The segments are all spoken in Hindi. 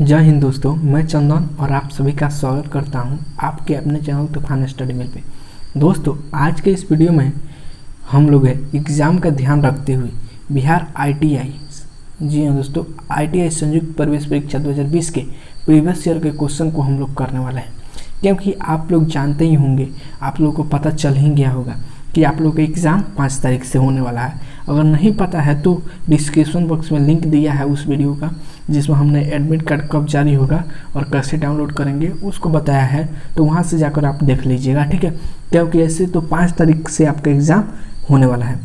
जय हिंद दोस्तों, मैं चंदन और आप सभी का स्वागत करता हूं आपके अपने चैनल तूफान स्टडी मिल पे। दोस्तों, आज के इस वीडियो में हम लोग एग्ज़ाम का ध्यान रखते हुए बिहार ITI, जी हाँ दोस्तों, ITI संयुक्त प्रवेश परीक्षा 2020 के प्रीवियस ईयर के क्वेश्चन को हम लोग करने वाले हैं। क्योंकि आप लोग जानते ही होंगे, आप लोगों को पता चल ही गया होगा कि आप लोग का एग्ज़ाम 5 तारीख से होने वाला है। अगर नहीं पता है तो डिस्क्रिप्शन बॉक्स में लिंक दिया है उस वीडियो का, जिसमें हमने एडमिट कार्ड कब जारी होगा और कैसे डाउनलोड करेंगे उसको बताया है, तो वहाँ से जाकर आप देख लीजिएगा, ठीक है। क्योंकि ऐसे तो 5 तारीख से आपका एग्ज़ाम होने वाला है।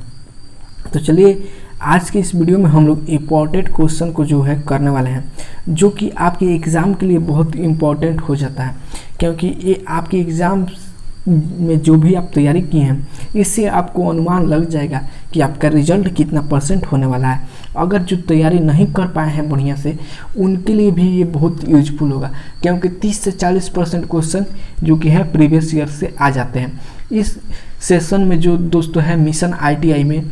तो चलिए, आज के इस वीडियो में हम लोग इम्पॉर्टेंट क्वेश्चन को जो है करने वाले हैं, जो कि आपके एग्ज़ाम के लिए बहुत इम्पॉर्टेंट हो जाता है। क्योंकि ये आपके एग्ज़ाम में जो भी आप तैयारी किए हैं, इससे आपको अनुमान लग जाएगा कि आपका रिजल्ट कितना परसेंट होने वाला है। अगर जो तैयारी नहीं कर पाए हैं बढ़िया से, उनके लिए भी ये बहुत यूजफुल होगा। क्योंकि 30 से 40% क्वेश्चन जो कि है प्रीवियस ईयर से आ जाते हैं। इस सेशन में जो दोस्तों है मिशन ITI में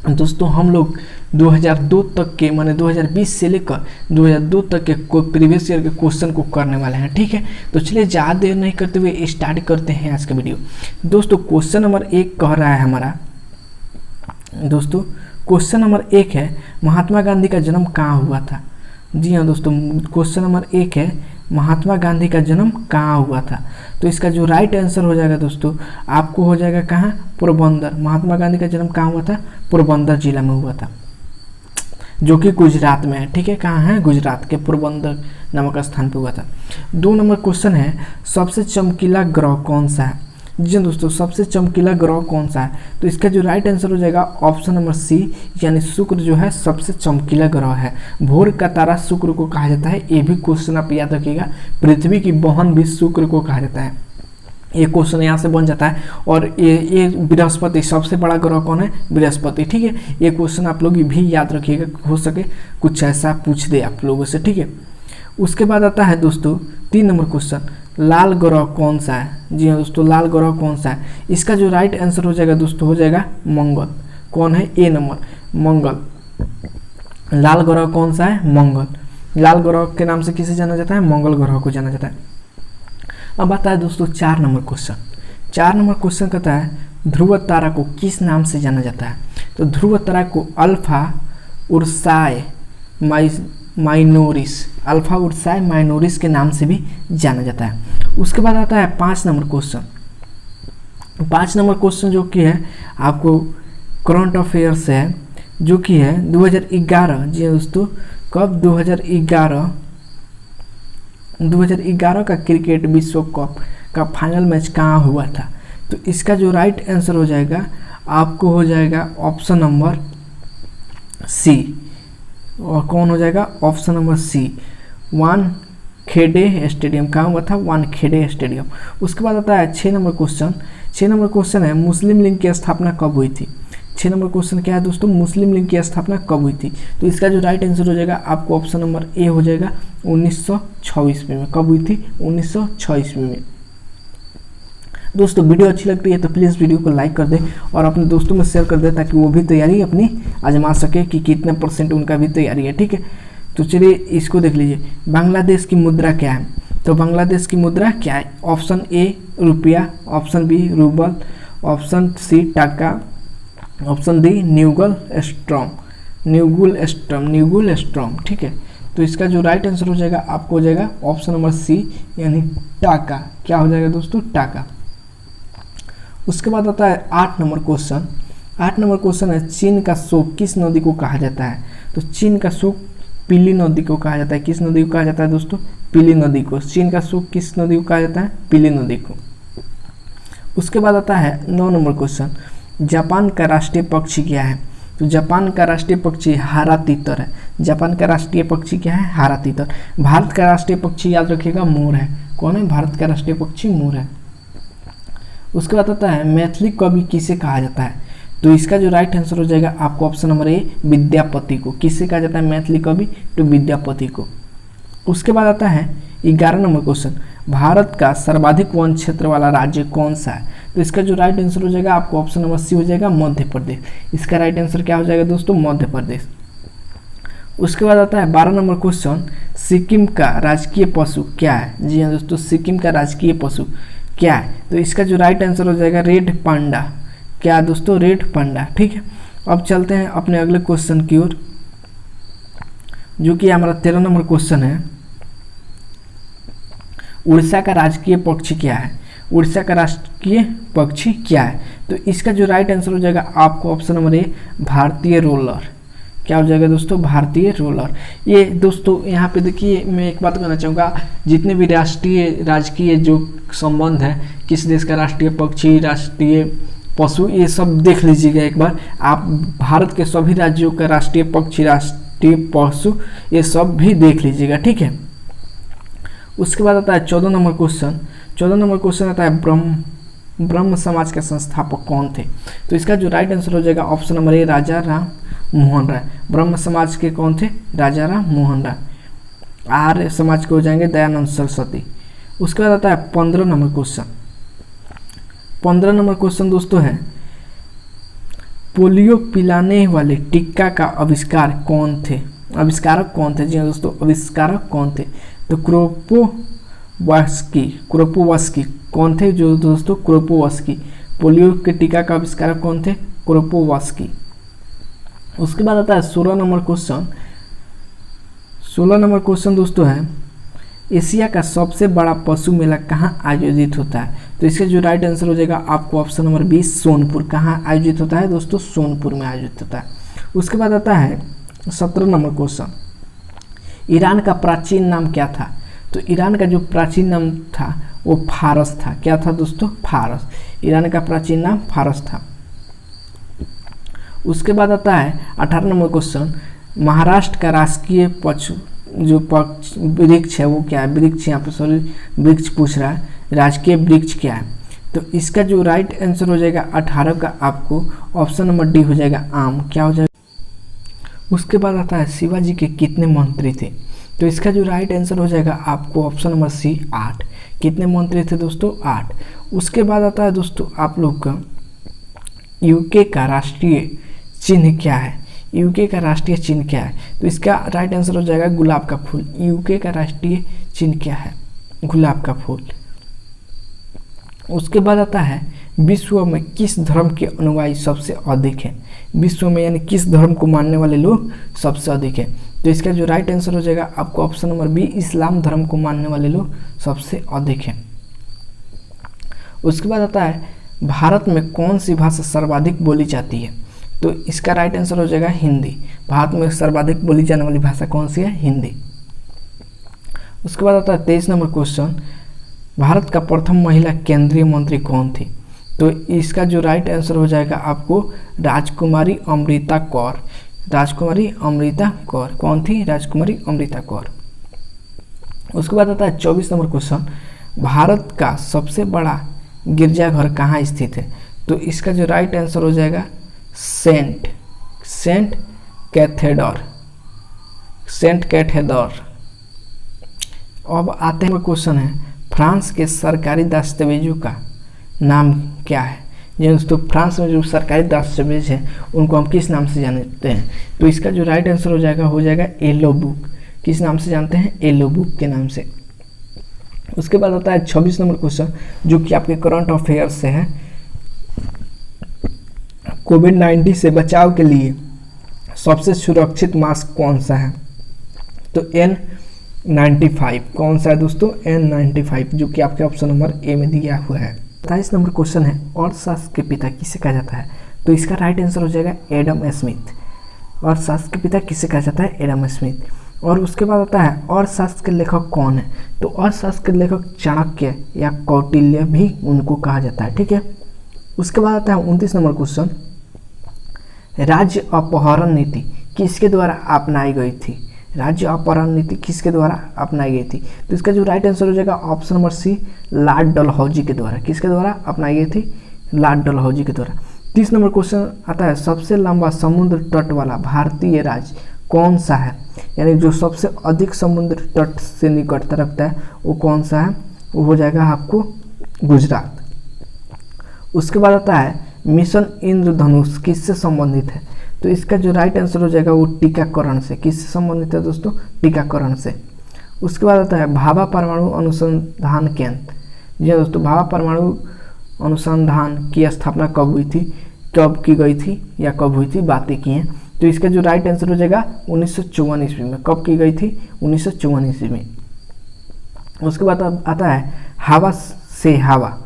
दोस्तों हम लोग 2002 तक के, माने 2020 से लेकर 2002 तक के प्रीवियस ईयर के क्वेश्चन को करने वाले हैं, ठीक है। तो चलिए, ज़्यादा देर नहीं करते हुए स्टार्ट करते हैं आज का वीडियो। दोस्तों, क्वेश्चन नंबर 1 कह रहा है हमारा, दोस्तों क्वेश्चन नंबर 1 है, महात्मा गांधी का जन्म कहाँ हुआ था। जी हाँ दोस्तों, क्वेश्चन नंबर 1 है, महात्मा गांधी का जन्म कहाँ हुआ था। तो इसका जो राइट आंसर हो जाएगा दोस्तों, आपको हो जाएगा कहाँ, पोरबंदर। महात्मा गांधी का जन्म कहाँ हुआ था, पोरबंदर जिला में हुआ था, जो कि गुजरात में है, ठीक है। कहाँ है, गुजरात के पोरबंदर नामक स्थान पे हुआ था। 2 नंबर क्वेश्चन है, सबसे चमकीला ग्रह कौन सा है। जी दोस्तों, सबसे चमकीला ग्रह कौन सा है। तो इसका जो राइट आंसर हो जाएगा ऑप्शन नंबर C, यानी शुक्र जो है सबसे चमकीला ग्रह है। भोर का तारा शुक्र को कहा जाता है। ये भी क्वेश्चन आप याद रखिएगा, पृथ्वी की बहन भी शुक्र को कहा जाता है। ये क्वेश्चन यहाँ से बन जाता है। और ये बृहस्पति, सबसे बड़ा ग्रह कौन है, बृहस्पति, ठीक है। ये क्वेश्चन आप लोग भी याद रखिएगा, हो सके कुछ ऐसा पूछ दे आप लोगों से, ठीक है। उसके बाद आता है दोस्तों 3 नंबर क्वेश्चन, लाल ग्रह कौन सा है। जी हाँ दोस्तों, लाल ग्रह कौन सा है। इसका जो राइट आंसर हो जाएगा दोस्तों, हो जाएगा मंगल। कौन है, A नंबर, मंगल। लाल ग्रह कौन सा है, मंगल। लाल ग्रह के नाम से किसे जाना जाता है, मंगल ग्रह को जाना जाता है। अब आता है दोस्तों 4 नंबर क्वेश्चन। 4 नंबर क्वेश्चन कहता है, ध्रुव तारा को किस नाम से जाना जाता है। तो ध्रुव तारा को अल्फा उर्साए माइनोरिस, अल्फा उर्साए माइनोरिस के नाम से भी जाना जाता है। उसके बाद आता है 5 नंबर क्वेश्चन। 5 नंबर क्वेश्चन जो कि है आपको करंट अफेयर्स है, जो कि है 2011। जी दोस्तों, कब, 2011 का क्रिकेट विश्व कप का फाइनल मैच कहाँ हुआ था। तो इसका जो राइट आंसर हो जाएगा, आपको हो जाएगा ऑप्शन नंबर C। और कौन हो जाएगा, option number C, Wankhede stadium. कहाँ हुआ था, वानखेड़े स्टेडियम। उसके बाद आता है 6 नंबर क्वेश्चन। 6 नंबर क्वेश्चन है, मुस्लिम लीग की स्थापना कब हुई थी। 6 नंबर क्वेश्चन क्या है दोस्तों, मुस्लिम लीग की स्थापना कब हुई थी। तो इसका जो राइट आंसर हो जाएगा, आपको ऑप्शन नंबर A हो जाएगा 1906 ईस्वी में। कब हुई थी, 1906 ईस्वी में। दोस्तों, वीडियो अच्छी लगती है तो प्लीज़ वीडियो को लाइक कर दें और अपने दोस्तों में शेयर कर दें, ताकि वो भी तैयारी अपनी आजमा सके कि कितने % उनका भी तैयारी है, ठीक है। तो चलिए इसको देख लीजिए, बांग्लादेश की मुद्रा क्या है। तो बांग्लादेश की मुद्रा क्या है, ऑप्शन A रुपया, option B rouble, option C टाका, ऑप्शन D न्यूगल स्ट्रॉम, ठीक है। तो इसका जो राइट आंसर हो जाएगा, आपको हो जाएगा ऑप्शन नंबर C, यानी टाका। क्या हो जाएगा दोस्तों, टाका। उसके बाद आता है 8 नंबर क्वेश्चन। 8 नंबर क्वेश्चन है, चीन का शोक किस नदी को कहा जाता है। तो चीन का शोक पीली नदी को कहा जाता है। किस नदी को कहा जाता है दोस्तों, पीली नदी को। चीन का शोक किस नदी को कहा जाता है, पीली नदी को। उसके बाद आता है 9 नंबर क्वेश्चन, जापान का राष्ट्रीय पक्षी क्या है। तो जापान का राष्ट्रीय पक्षी हरा तीतर है। जापान का राष्ट्रीय पक्षी क्या है, हरा तीतर। भारत का राष्ट्रीय पक्षी याद रखिएगा, मोर है। कौन है, भारत का राष्ट्रीय पक्षी मोर है। उसके बाद आता है मैथिली कवि किसे कहा जाता है। तो इसका जो राइट आंसर हो जाएगा, आपको ऑप्शन नंबर A विद्यापति को। किससे कहा जाता है मैथिली कवि, तो विद्यापति को। उसके बाद आता है 11 नंबर क्वेश्चन, भारत का सर्वाधिक वन क्षेत्र वाला राज्य कौन सा है। तो इसका जो राइट आंसर हो जाएगा, आपको ऑप्शन नंबर C हो जाएगा, मध्य प्रदेश। इसका राइट आंसर क्या हो जाएगा दोस्तों, मध्य प्रदेश। उसके बाद आता है 12 नंबर क्वेश्चन, सिक्किम का राजकीय पशु क्या है। जी हाँ दोस्तों, सिक्किम का राजकीय पशु क्या है। तो इसका जो राइट आंसर हो जाएगा रेड पांडा। क्या दोस्तों, रेड पांडा। ठीक है, अब चलते हैं अपने अगले क्वेश्चन की ओर, जो कि हमारा 13 नंबर क्वेश्चन है, उड़ीसा का राजकीय पक्षी क्या है। उड़ीसा का राष्ट्रीय पक्षी क्या है। तो इसका जो राइट आंसर हो जाएगा आपको ऑप्शन नंबर ए, भारतीय रोलर। क्या हो जाएगा दोस्तों, भारतीय रोलर। ये दोस्तों यहाँ पे देखिए, मैं एक बात कहना चाहूँगा, जितने भी राष्ट्रीय राजकीय जो संबंध है, किस देश का राष्ट्रीय पक्षी, राष्ट्रीय पशु, ये सब देख लीजिएगा एक बार आप। भारत के सभी राज्यों का राष्ट्रीय पक्षी, राष्ट्रीय पशु, ये सब भी देख लीजिएगा। ठीक है, उसके बाद आता है 14 नंबर क्वेश्चन। 14 नंबर क्वेश्चन आता है ब्रह्म समाज के संस्थापक कौन थे। तो इसका जो राइट आंसर हो जाएगा ऑप्शन नंबर ए, राजा राम मोहन राय। ब्रह्म समाज के कौन थे, राजा राम मोहन राय। आर्य समाज के हो जाएंगे दयानंद सरस्वती। उसके बाद आता है 15 नंबर क्वेश्चन। 15 नंबर क्वेश्चन दोस्तों है, पोलियो पिलाने वाले टीका का आविष्कार कौन थे, आविष्कारक कौन थे। जी हाँ दोस्तों, आविष्कारक कौन थे। तो क्रोपोवास्की कौन थे जो दोस्तों, क्रोपोवास्की। पोलियो के टीका का आविष्कारक कौन थे, क्रोपोवास्की। उसके बाद आता है 16 नंबर क्वेश्चन। 16 नंबर क्वेश्चन दोस्तों है, एशिया का सबसे बड़ा पशु मेला कहाँ आयोजित होता है। तो इसका जो राइट आंसर हो जाएगा आपको ऑप्शन नंबर बी, सोनपुर। कहाँ आयोजित होता है दोस्तों, सोनपुर में आयोजित होता है। उसके बाद आता है 17 नंबर क्वेश्चन, ईरान का प्राचीन नाम क्या था। तो ईरान का जो प्राचीन नाम था वो फारस था। क्या था दोस्तों, फारस। ईरान का प्राचीन नाम फारस था। उसके बाद आता है 18 नंबर क्वेश्चन, महाराष्ट्र का राजकीय पशु जो वृक्ष है वो क्या है। वृक्ष, यहाँ पे सॉरी वृक्ष पूछ रहा है, राजकीय वृक्ष क्या है। तो इसका जो राइट आंसर हो जाएगा 18 का आपको ऑप्शन नंबर डी हो जाएगा, आम। क्या हो जाएगा। उसके बाद आता है शिवाजी के कितने मंत्री थे। तो इसका जो राइट आंसर हो जाएगा आपको ऑप्शन नंबर सी, 8। कितने मंत्री थे दोस्तों, 8। उसके बाद आता है दोस्तों आप लोग का यूके का राष्ट्रीय चिन्ह क्या है। यूके का राष्ट्रीय चिन्ह क्या है। तो इसका राइट आंसर हो जाएगा गुलाब का फूल। यूके का राष्ट्रीय चिन्ह क्या है, गुलाब का फूल। उसके बाद आता है विश्व में किस धर्म के अनुयायी सबसे अधिक हैं। विश्व में यानी किस धर्म को मानने वाले लोग सबसे अधिक हैं। तो इसका जो राइट आंसर हो जाएगा आपको ऑप्शन नंबर बी, इस्लाम धर्म को मानने वाले लोग सबसे अधिक हैं। उसके बाद आता है भारत में कौन सी भाषा सर्वाधिक बोली जाती है। तो इसका राइट आंसर हो जाएगा हिंदी। भारत में सर्वाधिक बोली जाने वाली भाषा कौन सी है, हिंदी। उसके बाद आता है 23 नंबर क्वेश्चन, भारत का प्रथम महिला केंद्रीय मंत्री कौन थी। तो इसका जो राइट आंसर हो जाएगा आपको राजकुमारी अमृता कौर। राजकुमारी अमृता कौर कौन थी, राजकुमारी अमृता कौर। उसके बाद आता है 24 नंबर क्वेश्चन, भारत का सबसे बड़ा गिरजाघर कहाँ स्थित है। तो इसका जो राइट आंसर हो जाएगा सेंट कैथेड्रल। अब आते हैं क्वेश्चन है, फ्रांस के सरकारी दस्तावेजों का नाम क्या है। जी दोस्तों, फ्रांस में जो सरकारी दस्तावेज हैं उनको हम किस नाम से जानते हैं। तो इसका जो राइट आंसर हो जाएगा येलो बुक। किस नाम से जानते हैं, येलो बुक के नाम से। उसके बाद आता है 26 नंबर क्वेश्चन, जो कि आपके करंट अफेयर्स से है। कोविड-19 से बचाव के लिए सबसे सुरक्षित मास्क कौन सा है। तो N95 कौन सा है दोस्तों, N95, जो कि आपके ऑप्शन नंबर ए में दिया हुआ है। 27 नंबर क्वेश्चन है, अर्थशास्त्र के पिता किसे कहा जाता है। तो इसका राइट आंसर हो जाएगा एडम स्मिथ। अर्थशास्त्र के पिता किसे कहा जाता है, एडम स्मिथ। और उसके बाद आता है अर्थशास्त्र के लेखक कौन है। तो अर्थशास्त्र के लेखक चाणक्य या कौटिल्य भी उनको कहा जाता है। ठीक है, उसके बाद आता है 29 नंबर क्वेश्चन, राज्य अपहरण नीति किसके द्वारा अपनाई गई थी। राज्य अपहरण नीति किसके द्वारा अपनाई गई थी। तो इसका जो राइट आंसर हो जाएगा option number C, Lord Dalhousie के द्वारा। किसके द्वारा अपनाई गई थी, लॉर्ड डलहौजी के द्वारा। 30 नंबर क्वेश्चन आता है, सबसे लंबा समुद्र तट वाला भारतीय राज्य कौन सा है। यानी जो सबसे अधिक समुद्र तट से निकटता रखता है वो कौन सा है, वो हो जाएगा आपको गुजरात। उसके बाद आता है मिशन इंद्रधनुष किससे संबंधित है। तो इसका जो राइट आंसर हो जाएगा वो टीकाकरण से। किससे संबंधित है दोस्तों? टीकाकरण से। उसके बाद आता है भाभा परमाणु अनुसंधान केंद्र। जी दोस्तों, भाभा परमाणु अनुसंधान की स्थापना कब हुई थी, कब की गई थी या कब हुई थी, बातें की हैं। तो इसका जो राइट आंसर हो जाएगा 1954 ईस्वी में। कब की गई थी? 1954 ईस्वी में। उसके बाद आता है हवा से हवा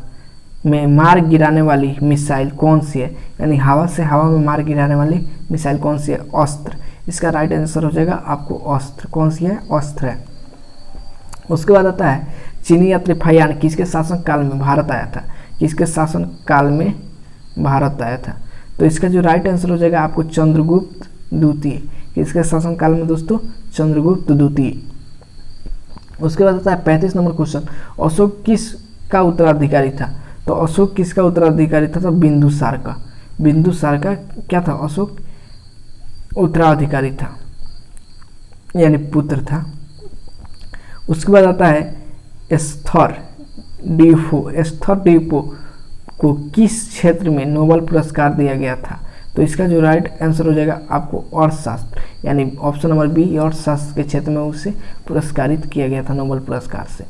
में मार गिराने वाली मिसाइल कौन सी है, यानी हवा से हवा में मार गिराने वाली मिसाइल कौन सी है? अस्त्र। इसका राइट आंसर हो जाएगा आपको अस्त्र। कौन सी है? अस्त्र है। उसके बाद आता है चीनी यात्री फायान किसके शासन काल में भारत आया था? किसके शासन काल में भारत आया था? तो इसका जो राइट आंसर हो जाएगा आपको चंद्रगुप्त द्वितीय। किसके शासन काल में दोस्तों? चंद्रगुप्त द्वितीय। उसके बाद आता है 35 नंबर क्वेश्चन, अशोक किस का उत्तराधिकारी था? तो अशोक किसका उत्तराधिकारी था? तो बिंदुसार का। बिंदुसार का क्या था? अशोक उत्तराधिकारी था, यानी पुत्र था। उसके बाद आता है एस्थर डिपो को किस क्षेत्र में नोबेल पुरस्कार दिया गया था? तो इसका जो राइट आंसर हो जाएगा आपको अर्थशास्त्र, यानी ऑप्शन नंबर बी, अर्थशास्त्र के क्षेत्र में उसे पुरस्कारित किया गया था नोबेल पुरस्कार से।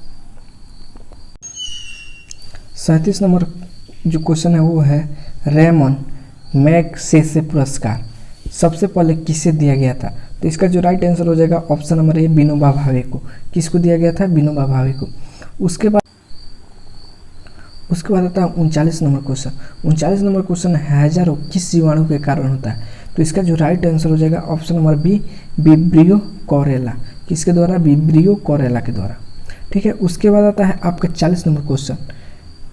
37 नंबर जो क्वेश्चन है वो है रेमन मैगसेसे पुरस्कार सबसे पहले किसे दिया गया था? तो इसका जो राइट आंसर हो जाएगा option number A, Vinoba Bhave को। किसको दिया गया था? विनोबा भावे को। उसके बाद आता है 39 नंबर क्वेश्चन। 39 नंबर क्वेश्चन है हैजा रोग किस जीवाणु के कारण होता है? तो इसका जो राइट आंसर हो जाएगा ऑप्शन नंबर बी, विब्रियो कॉरेला। किसके द्वारा? विब्रियो कॉरेला के द्वारा। ठीक है। उसके बाद आता है आपका 40 नंबर क्वेश्चन।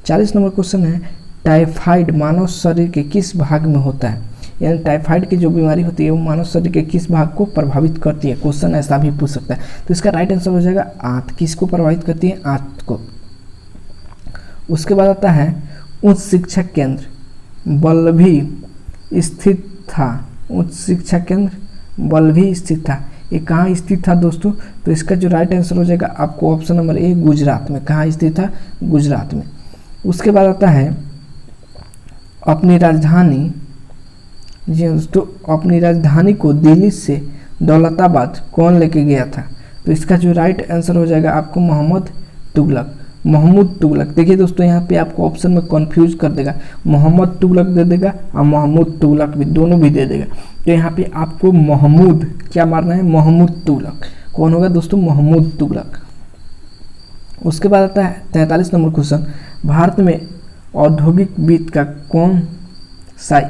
40 नंबर क्वेश्चन है टाइफाइड मानव शरीर के किस भाग में होता है? यानी टाइफाइड की जो बीमारी होती है वो मानव शरीर के किस भाग को प्रभावित करती है? क्वेश्चन ऐसा भी पूछ सकता है। तो इसका राइट आंसर हो जाएगा आंत। किसको प्रभावित करती है? आंत को। उसके बाद आता है उच्च शिक्षा केंद्र बल्लभी स्थित था। उच्च शिक्षा केंद्र बल्लभी स्थित था, ये कहाँ स्थित था दोस्तों? तो इसका जो राइट आंसर हो जाएगा आपको ऑप्शन नंबर ए, गुजरात में। कहाँ स्थित था? गुजरात में। उसके बाद आता है अपनी राजधानी, जी दोस्तों, अपनी राजधानी को दिल्ली से दौलताबाद कौन लेके गया था? तो इसका जो राइट आंसर हो जाएगा आपको मोहम्मद तुगलक। महमूद तुगलक। देखिए दोस्तों, यहाँ पे आपको ऑप्शन में कंफ्यूज कर देगा, मोहम्मद तुगलक दे देगा और महमूद तुगलक भी, दोनों भी दे देगा। तो यहाँ पे आपको महमूद क्या मारना है? महमूद तुगलक। कौन होगा दोस्तों? महमूद तुगलक। उसके बाद आता है 43 नंबर क्वेश्चन, भारत में औद्योगिक वित्त का कौन सा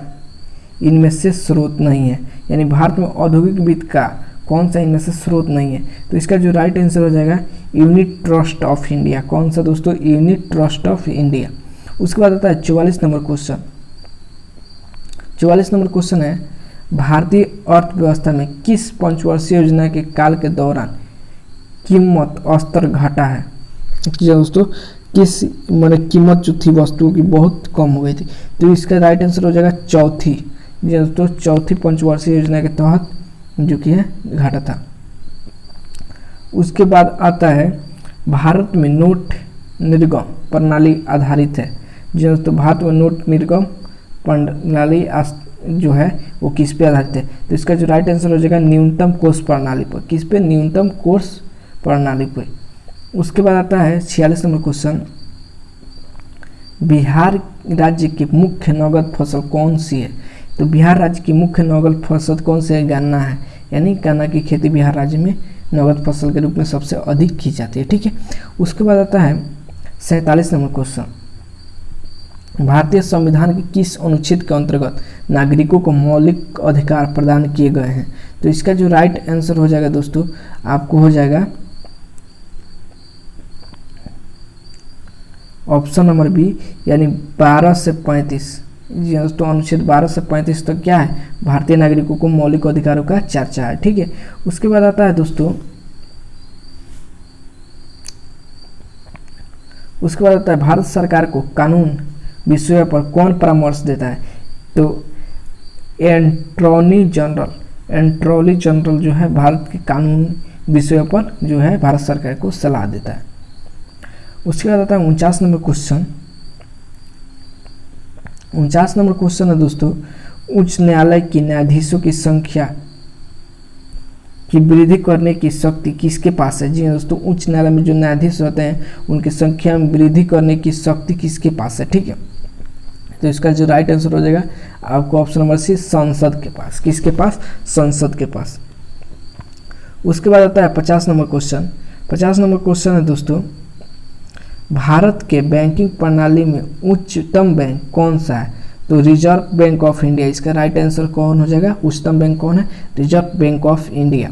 इनमें से स्रोत नहीं है? यानी भारत में औद्योगिक वित्त का कौन सा इनमें से स्रोत नहीं है? तो इसका जो राइट आंसर हो जाएगा यूनिट ट्रस्ट ऑफ इंडिया। कौन सा दोस्तों? Unit trust of India. उसके बाद आता है 44 नंबर क्वेश्चन। 44 नंबर क्वेश्चन है भारतीय अर्थव्यवस्था में किस पंचवर्षीय योजना के काल के दौरान कीमत स्तर घटा है? दोस्तों, किस माने कीमत जो थी वस्तुओं की बहुत कम हो गई थी। तो इसका राइट आंसर हो जाएगा चौथी, दोस्तों चौथी पंचवर्षीय योजना के तहत जो कि है घटा था। उसके बाद आता है भारत में नोट निर्गम प्रणाली आधारित है। जो दोस्तों भारत में नोट निर्गम प्रणाली जो है वो किस पे आधारित है? तो इसका जो राइट आंसर हो जाएगा न्यूनतम कोष प्रणाली पर। किस पे? न्यूनतम कोष प्रणाली पर। उसके बाद आता है 46 नंबर क्वेश्चन, बिहार राज्य की मुख्य नगद फसल कौन सी है? तो बिहार राज्य की मुख्य नगद फसल कौन सी है? गन्ना है। यानी गन्ना की खेती बिहार राज्य में नगद फसल के रूप में सबसे अधिक की जाती है। ठीक है। उसके बाद आता है 47 नंबर क्वेश्चन, भारतीय संविधान के किस अनुच्छेद के अंतर्गत नागरिकों को मौलिक अधिकार प्रदान किए गए हैं? तो इसका जो राइट आंसर हो जाएगा दोस्तों आपको हो जाएगा ऑप्शन नंबर बी, यानी 12 से 35। जी दोस्तों, अनुच्छेद 12 से 35 तक क्या है? भारतीय नागरिकों को मौलिक अधिकारों का चर्चा है। ठीक है। उसके बाद आता है दोस्तों, उसके बाद आता है भारत सरकार को कानून विषय पर कौन परामर्श देता है? तो एंट्रॉनी जनरल जो है भारत के कानून विषयों पर जो है भारत सरकार को सलाह देता है। उसके बाद आता है 49 नंबर क्वेश्चन। 49 नंबर क्वेश्चन है दोस्तों, उच्च न्यायालय की न्यायाधीशों की संख्या की वृद्धि करने की शक्ति किसके पास है? जी हाँ दोस्तों, उच्च न्यायालय में जो न्यायाधीश होते हैं उनकी संख्या में वृद्धि करने की शक्ति किसके पास है? ठीक है, तो इसका जो राइट आंसर हो जाएगा आपको ऑप्शन नंबर सी, संसद के पास। किसके पास? संसद के पास। उसके बाद आता है 50 नंबर क्वेश्चन। 50 नंबर क्वेश्चन है दोस्तों, भारत के बैंकिंग प्रणाली में उच्चतम बैंक कौन सा है? तो रिजर्व बैंक ऑफ इंडिया। इसका राइट आंसर कौन हो जाएगा? उच्चतम बैंक कौन है? Reserve bank of India.